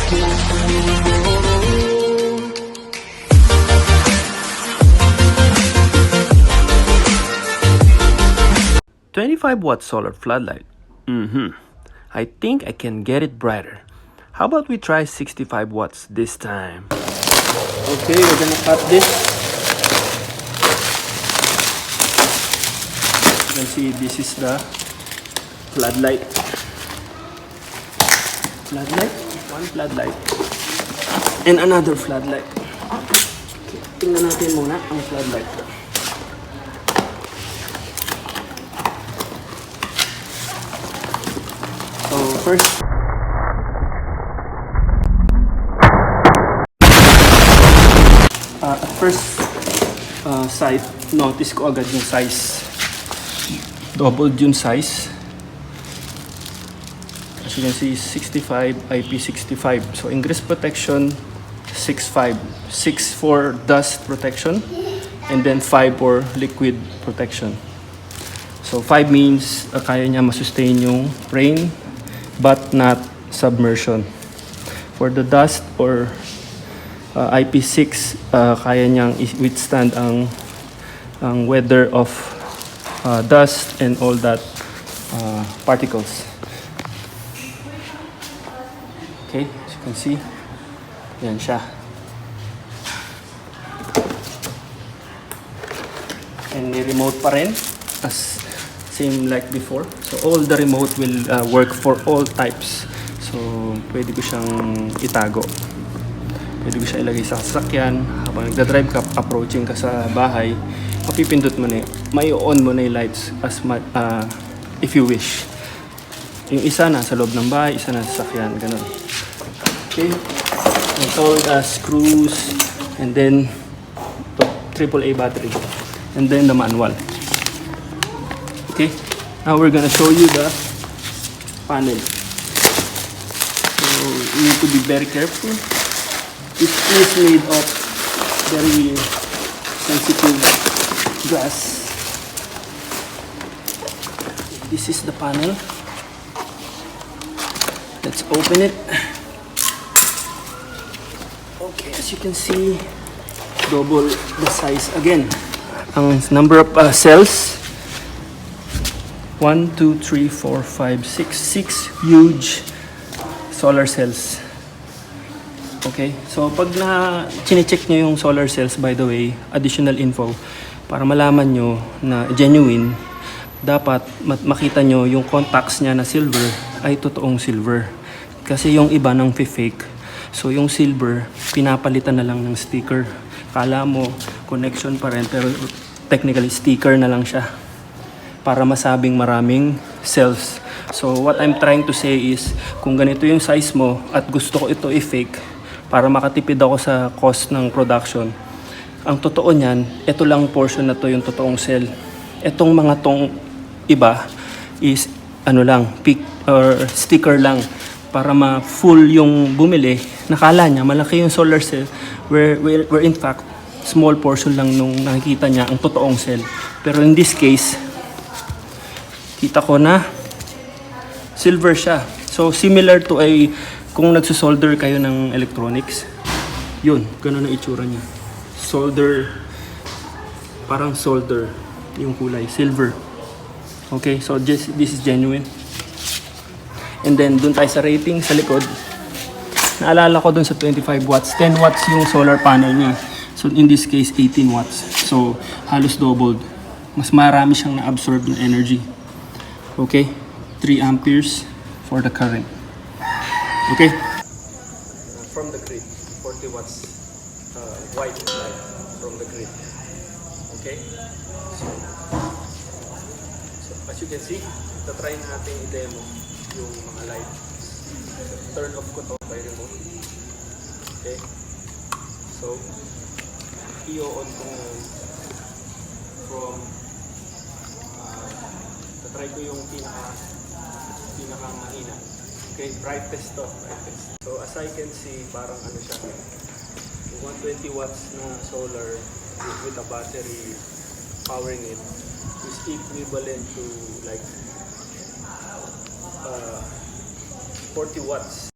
"25-watt solar floodlight. I think I can get it brighter. How about we try 65 watts this time?" Okay, we're gonna cut this. You can see this is the floodlight. One floodlight. And another floodlight. Okay, tingnan natin muna ang floodlight. So first, at first sight, notice ko agad yung size. Doubled yung size. As you can see, 65 IP65. So ingress protection 6.5, 6 for dust protection, and then 5 for liquid protection. So 5 means kaya niya masustain yung rain but not submersion. For the dust or IP6, kaya niyang withstand ang weather of dust and all that particles. Okay, as you can see, yan siya. And may remote pa rin, as same like before. So all the remote will work for all types. So pwede ko siyang itago. Pwede ko siya ilagay sa sasakyan. Habang nagdadrive ka, approaching ka sa bahay, mapipindot mo na, may on mo na yung lights as if you wish. Yung isa na sa loob ng bahay, isa na sa sasakyan, ganun. Okay, installed screws, and then AAA battery, and then the manual. Okay, now we're gonna show you the panel. So you need to be very careful. It is made of very sensitive glass. This is the panel. Let's open it. Okay, as you can see, double the size again. Ang number of cells, 1, 2, 3, 4, 5, 6 huge solar cells. Okay, so pag chine-check nyo yung solar cells, by the way, additional info, para malaman nyo na genuine, dapat makita nyo yung contacts niya na silver ay totoong silver. Kasi yung iba nang fake. So yung silver, pinapalitan na lang ng sticker. Kala mo connection pa rin, pero technically sticker na lang siya para masabing maraming cells. So what I'm trying to say is, kung ganito yung size mo at gusto ko ito i-fake para makatipid ako sa cost ng production, ang totoo niyan, ito lang portion na to yung totoong cell. Etong mga tong iba is ano lang, pick or sticker lang para ma-full yung bumili. Nakala niya malaki yung solar cell where in fact small portion lang nung nakikita niya ang totoong cell. Pero in this case, kita ko na silver siya. So similar to kung nagsusolder kayo ng electronics, yun, ganun ang itsura niya. Solder, parang solder yung kulay, silver. Okay, so this is genuine. And then dun tayo sa rating sa likod. Naalala ko dun sa 25 watts, 10 watts yung solar panel niya. So in this case 18 watts. So halos doubled. Mas marami siyang na-absorb na energy. Okay, 3 amperes for the current. Okay. From the grid, 40 watts white light from the grid. Okay. So as you can see, try natin i-demo yung mga light. Turn off ko to by remote. Okay. So i-on ko from try ko yung pinaka mahina. Okay, brightest to, brightest. So as I can see, parang ano siya, 120 watts na solar with a battery powering it is equivalent to like 40 watts